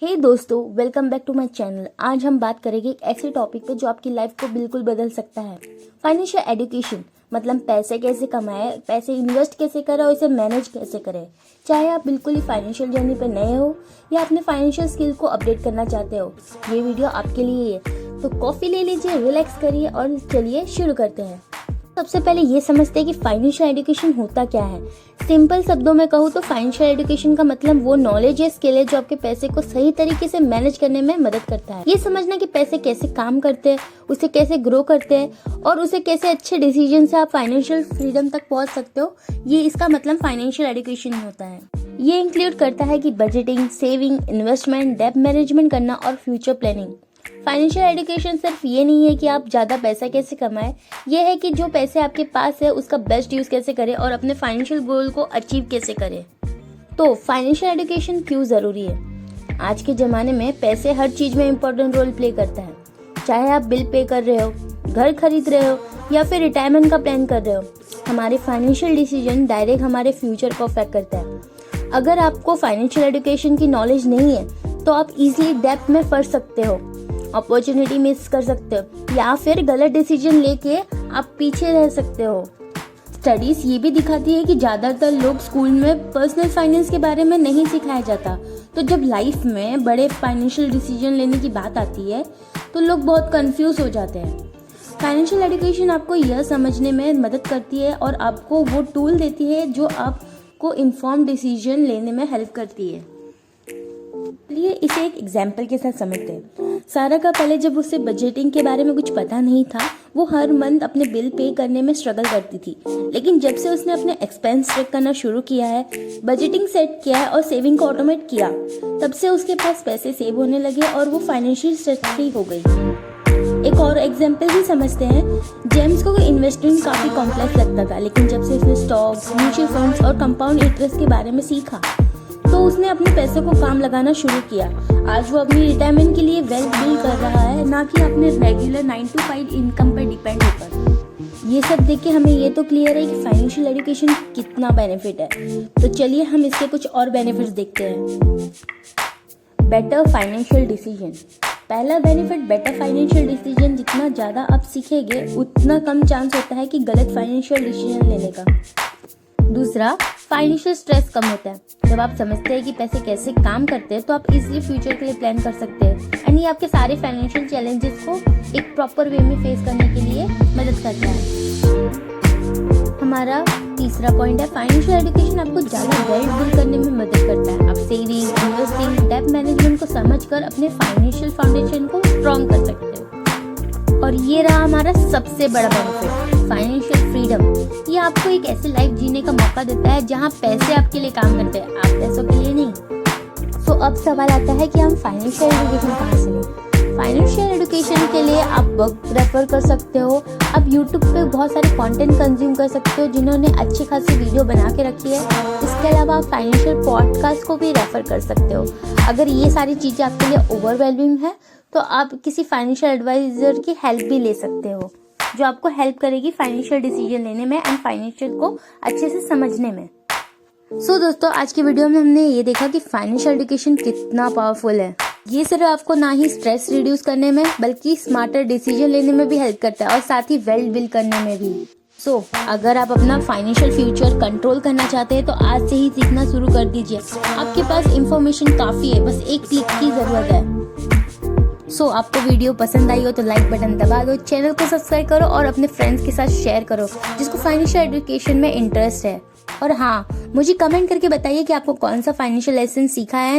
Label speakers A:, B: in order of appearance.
A: हे दोस्तों, welcome back to my channel. आज हम बात करेंगे एक ऐसे टॉपिक पे जो आपकी लाइफ को बिल्कुल बदल सकता है। फाइनेंशियल एजुकेशन मतलब पैसे कैसे कमाए, पैसे इन्वेस्ट कैसे करें और इसे मैनेज कैसे करें। चाहे आप बिल्कुल ही फाइनेंशियल जर्नी पे नए हो या अपने फाइनेंशियल स्किल को अपडेट करना चाहते हो, ये वीडियो आपके लिए है। तो कॉफी ले लीजिए, रिलैक्स करिए और चलिए शुरू करते हैं। सबसे पहले ये समझते हैं कि फाइनेंशियल एजुकेशन होता क्या है। सिंपल शब्दों में कहूँ तो फाइनेंशियल एजुकेशन का मतलब वो नॉलेज या स्किल है जो आपके पैसे को सही तरीके से मैनेज करने में मदद करता है। ये समझना कि पैसे कैसे काम करते हैं, उसे कैसे ग्रो करते हैं और उसे कैसे अच्छे डिसीजन से आप फाइनेंशियल फ्रीडम तक पहुंच सकते हो, ये इसका मतलब फाइनेंशियल एजुकेशन होता है। ये इंक्लूड करता है कि बजटिंग, सेविंग, इन्वेस्टमेंट, डेब्ट मैनेजमेंट करना और फ्यूचर प्लानिंग। फाइनेंशियल एजुकेशन सिर्फ ये नहीं है कि आप ज़्यादा पैसा कैसे कमाएं, ये है कि जो पैसे आपके पास है उसका बेस्ट यूज़ कैसे करें और अपने फाइनेंशियल गोल को अचीव कैसे करें। तो फाइनेंशियल एजुकेशन क्यों ज़रूरी है? आज के ज़माने में पैसे हर चीज़ में इम्पोर्टेंट रोल प्ले करता है। चाहे आप बिल पे कर रहे हो, घर खरीद रहे हो या फिर रिटायरमेंट का प्लान कर रहे हो, हमारे फाइनेंशियल डिसीजन डायरेक्ट हमारे फ्यूचर को अफेक्ट करता है। अगर आपको फाइनेंशियल एजुकेशन की नॉलेज नहीं है तो आप इजीली डेब्ट में फंस सकते हो, अपॉर्चुनिटी मिस कर सकते हो या फिर गलत डिसीजन लेके आप पीछे रह सकते हो। स्टडीज ये भी दिखाती है कि ज्यादातर लोग स्कूल में पर्सनल फाइनेंस के बारे में नहीं सिखाया जाता। तो जब लाइफ में बड़े फाइनेंशियल डिसीजन लेने की बात आती है तो लोग बहुत कंफ्यूज हो जाते हैं। फाइनेंशियल एजुकेशन आपको यह समझने में मदद करती है और आपको वो टूल देती है जो आपको इन्फॉर्म डिसीजन लेने में हेल्प करती है। चलिए इसे एक एग्जाम्पल के साथ समझते हैं। सारा का पहले जब उसे बजटिंग के बारे में कुछ पता नहीं था, वो हर मंथ अपने बिल पे करने में स्ट्रगल करती थी। लेकिन जब से उसने अपने एक्सपेंस ट्रैक करना शुरू किया है, बजटिंग सेट किया है और सेविंग को ऑटोमेट किया, तब से उसके पास पैसे सेव होने लगे और वो फाइनेंशियल स्ट्रेस फ्री हो गई। एक और एग्जाम्पल भी समझते हैं। जेम्स को इन्वेस्टमेंट काफी कॉम्प्लेक्स लगता था, लेकिन जब से उसने स्टॉक्स, म्यूचुअल फंड्स और कंपाउंड इंटरेस्ट के बारे में सीखा तो उसने अपने पैसे को काम लगाना शुरू किया। आज वो अपनी रिटायरमेंट के लिए वेल्थ बिल्ड कर रहा है, ना कि अपने रेगुलर 9 to 5 इनकम पर डिपेंड होकर। ये सब देख के हमें ये तो क्लियर है कि फाइनेंशियल एजुकेशन कितना बेनिफिट है। तो चलिए हम इसके कुछ और बेनिफिट्स देखते हैं। Better financial decision. पहला बेनिफिट बेटर फाइनेंशियल डिसीजन। जितना ज़्यादा आप सीखेंगे उतना कम चांस होता है कि गलत फाइनेंशियल डिसीजन लेने का। दूसरा, फाइनेंशियल स्ट्रेस कम होता है। जब आप समझते हैं कि पैसे कैसे काम करते हैं तो आप इजीली फ्यूचर के लिए प्लान कर सकते हैं एंड ये आपके सारे फाइनेंशियल चैलेंजेस को एक प्रॉपर वे में फेस करने के लिए मदद करता है। हमारा तीसरा पॉइंट है, फाइनेंशियल एजुकेशन आपको ज़्यादा वेल्थ बिल्ड करने में मदद करता है। आप सेविंग, इन्वेस्टिंग, डेब्ट मैनेजमेंट को समझकर अपने फाइनेंशियल फाउंडेशन को स्ट्रॉन्ग कर सकते हो। और ये रहा हमारा सबसे बड़ा बेनिफिट, फाइनेंशियल फ्रीडम। ये आपको एक ऐसी लाइफ जीने का मौका देता है जहाँ पैसे आपके लिए काम करते हैं, आप पैसों के लिए नहीं। तो अब सवाल आता है कि हम फाइनेंशियल एजुकेशन कहाँ से लें। फाइनेंशियल एजुकेशन के लिए आप बुक रेफर कर सकते हो। आप यूट्यूब पे बहुत सारे कंटेंट कंज्यूम कर सकते हो जिन्होंने अच्छी खासी वीडियो बना के रखी है। इसके अलावा आप फाइनेंशियल पॉडकास्ट को भी रेफर कर सकते हो। अगर ये सारी चीज़ें आपके लिए ओवरवेलमिंग है तो आप किसी फाइनेंशियल एडवाइजर की हेल्प भी ले सकते हो जो आपको हेल्प करेगी फाइनेंशियल डिसीजन लेने में एंड फाइनेंशियल को अच्छे से समझने में। दोस्तों, आज की वीडियो में हमने ये देखा कि फाइनेंशियल एजुकेशन कितना पावरफुल है। ये सिर्फ आपको ना ही स्ट्रेस रिड्यूस करने में बल्कि स्मार्टर डिसीजन लेने में भी हेल्प करता है और साथ ही वेल्थ बिल्ड करने में भी। अगर आप अपना फाइनेंशियल फ्यूचर कंट्रोल करना चाहते हैं तो आज से ही सीखना शुरू कर दीजिए। आपके पास इंफॉर्मेशन काफ़ी है, बस एक क्लिक की ज़रूरत है। आपको वीडियो पसंद आई हो तो लाइक बटन दबा दो, चैनल को सब्सक्राइब करो और अपने फ्रेंड्स के साथ शेयर करो जिसको फाइनेंशियल एजुकेशन में इंटरेस्ट है। और हाँ, मुझे कमेंट करके बताइए कि आपको कौन सा फाइनेंशियल लेसन सीखा है।